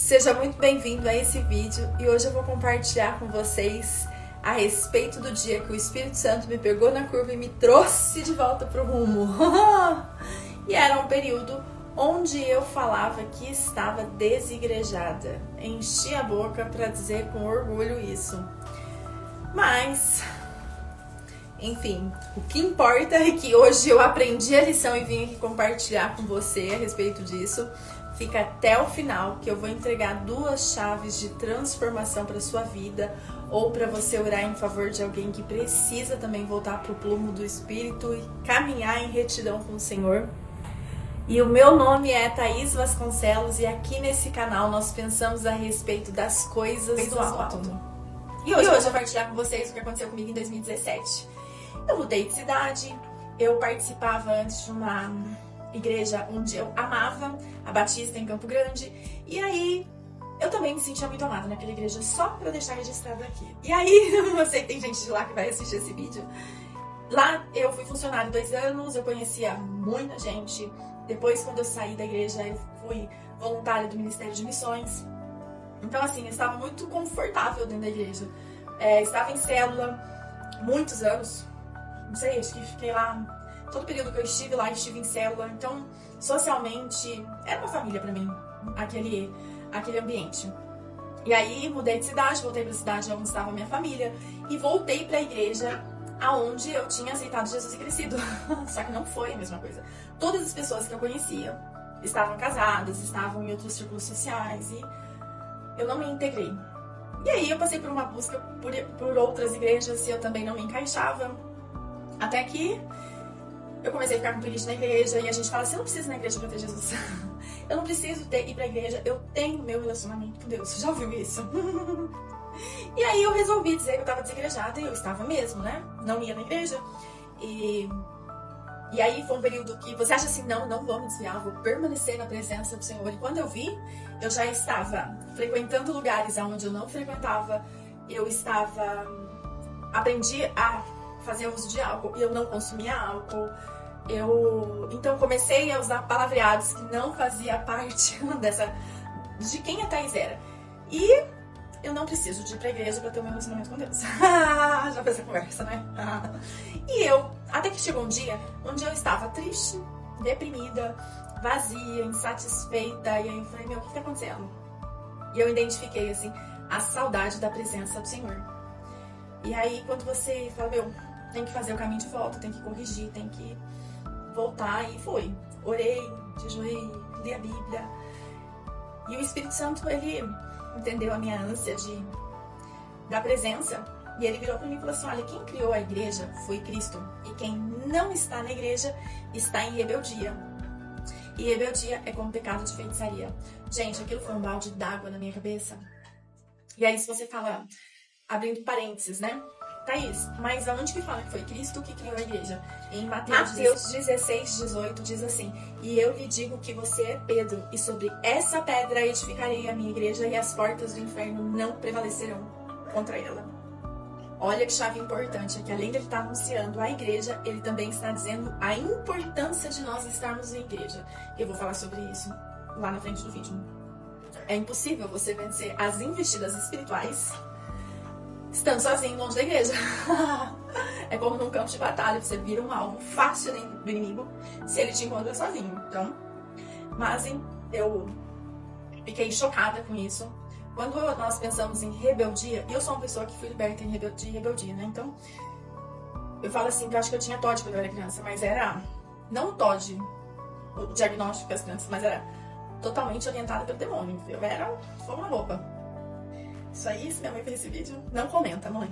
Seja muito bem-vindo a esse vídeo e hoje eu vou compartilhar com vocês a respeito do dia que o Espírito Santo me pegou na curva e me trouxe de volta pro rumo. E era um período onde eu falava que estava desigrejada. Enchi a boca para dizer com orgulho isso. Mas, enfim, o que importa é que hoje eu aprendi a lição e vim aqui compartilhar com você a respeito disso. Fica até o final que eu vou entregar 2 chaves de transformação para sua vida ou para você orar em favor de alguém que precisa também voltar para o plumo do Espírito e caminhar em retidão com o Senhor. E o meu nome é Thaís Vasconcelos e aqui nesse canal nós pensamos a respeito das coisas do alto. E hoje eu vou compartilhar com vocês o que aconteceu comigo em 2017. Eu mudei de cidade, eu participava antes de uma igreja onde eu amava, a Batista em Campo Grande, e aí eu também me sentia muito amada naquela igreja, só pra deixar registrado aqui. E aí, eu sei que tem gente de lá que vai assistir esse vídeo. Lá eu fui funcionária 2 anos, eu conhecia muita gente. Depois, quando eu saí da igreja, eu fui voluntária do Ministério de Missões. Então, assim, eu estava muito confortável dentro da igreja. Estava em célula muitos anos, não sei, acho que fiquei lá. Todo o período que eu estive lá, estive em célula. Então, socialmente, era uma família pra mim, aquele ambiente. E aí, mudei de cidade, voltei pra cidade onde estava a minha família e voltei pra igreja aonde eu tinha aceitado Jesus e crescido. Só que não foi a mesma coisa. Todas as pessoas que eu conhecia estavam casadas, estavam em outros círculos sociais e eu não me integrei. E aí, eu passei por uma busca por outras igrejas e eu também não me encaixava. Até que eu comecei a ficar com playlist na igreja e a gente fala assim, eu não preciso ir na igreja pra ter Jesus. Eu não preciso ir pra igreja, eu tenho meu relacionamento com Deus. Já ouviu isso? E aí eu resolvi dizer que eu tava desigrejada e eu estava mesmo, né? Não ia na igreja. E aí foi um período que você acha assim, não vou me desviar, vou permanecer na presença do Senhor. E quando eu vi, eu já estava frequentando lugares onde eu não frequentava. Aprendi a fazer uso de álcool e eu não consumia álcool. Então comecei a usar palavreados que não fazia parte de quem a Thaís era. E eu não preciso de ir pra igreja pra ter o meu relacionamento com Deus. Já fez essa conversa, né? Até que chegou um dia onde eu estava triste, deprimida, vazia, insatisfeita. E aí eu falei, o que tá acontecendo? E eu identifiquei, assim, a saudade da presença do Senhor. E aí, quando você fala, tem que fazer o caminho de volta, tem que corrigir, tem que voltar, e foi. Orei, jejuei, li a Bíblia. E o Espírito Santo, ele entendeu a minha ânsia da presença, e ele virou para mim e falou assim, olha, quem criou a igreja foi Cristo, e quem não está na igreja está em rebeldia. E rebeldia é como pecado de feitiçaria. Gente, aquilo foi um balde d'água na minha cabeça. E aí, se você fala, abrindo parênteses, né? Thaís, mas aonde que fala que foi Cristo que criou a igreja? Em Mateus 16:18 diz assim, e eu lhe digo que você é Pedro, e sobre essa pedra edificarei a minha igreja, e as portas do inferno não prevalecerão contra ela. Olha que chave importante, é que além de ele estar anunciando a igreja, ele também está dizendo a importância de nós estarmos em igreja. Eu vou falar sobre isso lá na frente do vídeo. É impossível você vencer as investidas espirituais estando sozinho longe da igreja. É como num campo de batalha, você vira um alvo fácil do inimigo se ele te encontra sozinho. Então, mas eu fiquei chocada com isso. Quando nós pensamos em rebeldia, e eu sou uma pessoa que fui liberta de rebeldia, né? Então, eu falo assim, que eu acho que eu tinha TOD quando eu era criança, mas era, não TOD, o diagnóstico das crianças, mas era totalmente orientada pelo demônio. Eu era fogo na roupa. Isso aí, se minha mãe fez esse vídeo, não comenta, mãe.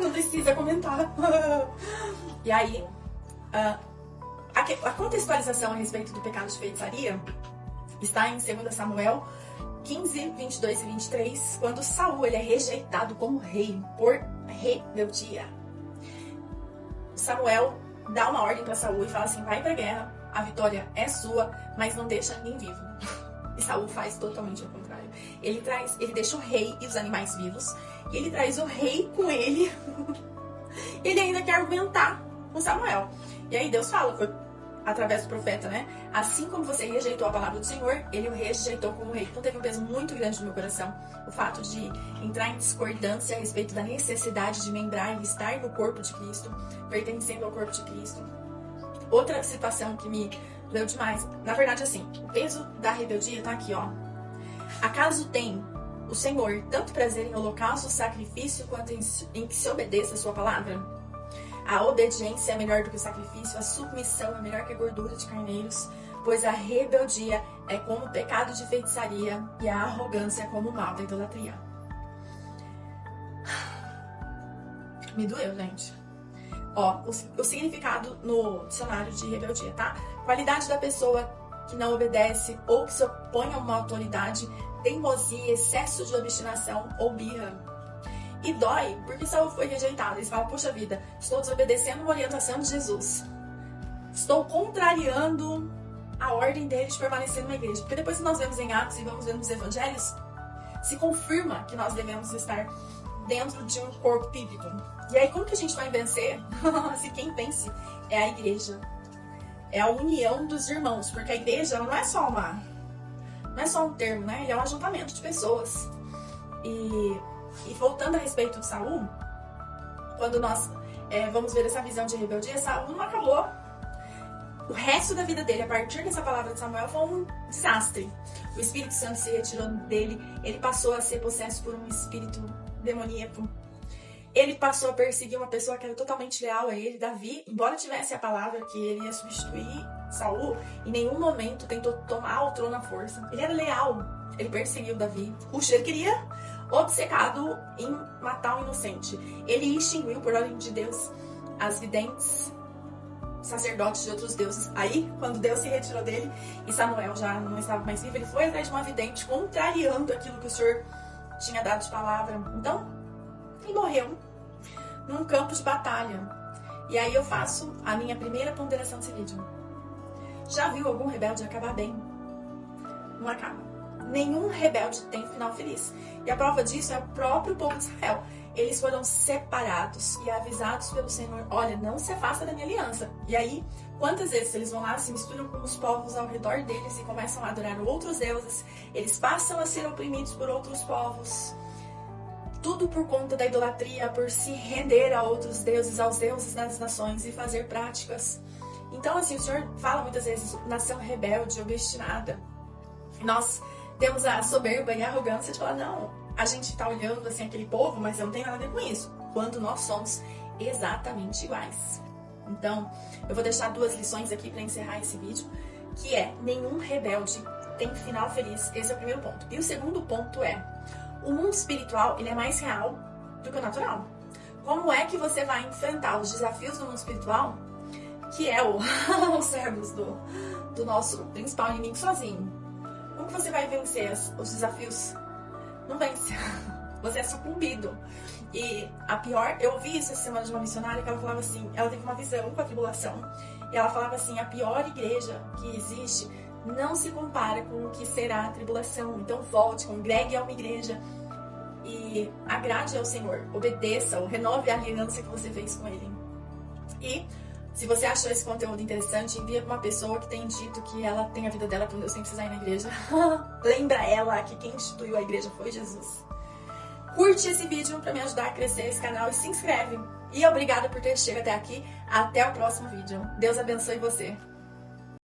Não precisa comentar. E aí, a contextualização a respeito do pecado de feitiçaria está em 2 Samuel 15, 22 e 23, quando Saul ele é rejeitado como rei por rebeldia. Samuel dá uma ordem para Saul e fala assim, vai pra guerra, a vitória é sua, mas não deixa ninguém vivo. E Saul faz totalmente o contrário. Ele deixa o rei e os animais vivos. E ele traz o rei com ele. Ele ainda quer argumentar com Samuel. E aí Deus fala, através do profeta, né? Assim como você rejeitou a palavra do Senhor, ele o rejeitou como rei. Então teve um peso muito grande no meu coração o fato de entrar em discordância a respeito da necessidade de membrar e estar no corpo de Cristo, pertencendo ao corpo de Cristo. Outra situação que me doeu demais, na verdade assim, o peso da rebeldia tá aqui, ó. Acaso tem o Senhor tanto prazer em holocausto, sacrifício, quanto em que se obedeça a sua palavra? A obediência é melhor do que o sacrifício, a submissão é melhor que a gordura de carneiros, pois a rebeldia é como o pecado de feitiçaria e a arrogância é como o mal da idolatria. Me doeu, gente. Ó, o significado no dicionário de rebeldia, tá? Qualidade da pessoa que não obedece ou que se opõe a uma autoridade, teimosia, excesso de obstinação ou birra. E dói, porque Saul foi rejeitado. Eles falam, puxa vida, estou desobedecendo uma orientação de Jesus. Estou contrariando a ordem dele de permanecer numa igreja. Porque depois que nós vemos em Atos e vamos ver nos evangelhos, se confirma que nós devemos estar dentro de um corpo bíblico. E aí, como que a gente vai vencer? Se quem vence é a igreja. É a união dos irmãos. Porque a igreja não é só um termo, né? Ele é um ajuntamento de pessoas. E voltando a respeito de Saul, quando nós vamos ver essa visão de rebeldia, Saul não acabou. O resto da vida dele, a partir dessa palavra de Samuel, foi um desastre. O Espírito Santo se retirou dele, ele passou a ser possesso por um espírito demoníaco. Ele passou a perseguir uma pessoa que era totalmente leal a ele. Davi, embora tivesse a palavra que ele ia substituir Saul, em nenhum momento tentou tomar o trono à força. Ele era leal, ele perseguiu Davi. Ele queria, obcecado em matar um inocente. Ele extinguiu, por ordem de Deus, as videntes, sacerdotes de outros deuses. Aí, quando Deus se retirou dele e Samuel já não estava mais vivo, ele foi atrás de uma vidente, contrariando aquilo que o Senhor tinha dado de palavra. Então, ele morreu num campo de batalha. E aí eu faço a minha primeira ponderação desse vídeo. Já viu algum rebelde acabar bem? Não acaba. Nenhum rebelde tem final feliz. E a prova disso é o próprio povo de Israel. Eles foram separados e avisados pelo Senhor, olha, não se afasta da minha aliança. E aí, quantas vezes eles vão lá, se misturam com os povos ao redor deles e começam a adorar outros deuses, eles passam a ser oprimidos por outros povos. Tudo por conta da idolatria, por se render a outros deuses, aos deuses das nações e fazer práticas. Então, assim, o Senhor fala muitas vezes, nação rebelde, obstinada. Nós temos a soberba e a arrogância de falar, não, a gente tá olhando assim aquele povo, mas não tem nada a ver com isso, quando nós somos exatamente iguais. Então, eu vou deixar 2 lições aqui para encerrar esse vídeo, que é, nenhum rebelde tem final feliz. Esse é o primeiro ponto. E o segundo ponto é, o mundo espiritual, ele é mais real do que o natural. Como é que você vai enfrentar os desafios do mundo espiritual, que é os servos do nosso principal inimigo sozinho? Como que você vai vencer os desafios? Não vence. Você é sucumbido. E a pior... Eu ouvi isso essa semana de uma missionária que ela falava assim, ela teve uma visão com a tribulação, e ela falava assim, a pior igreja que existe não se compara com o que será a tribulação. Então volte, congregue a uma igreja e agrade ao Senhor. Obedeça, ou renove a aliança que você fez com Ele. E se você achou esse conteúdo interessante, envia para uma pessoa que tem dito que ela tem a vida dela com Deus sem precisar ir na igreja. Lembra ela que quem instituiu a igreja foi Jesus. Curte esse vídeo para me ajudar a crescer esse canal e se inscreve. E obrigada por ter chegado até aqui. Até o próximo vídeo. Deus abençoe você.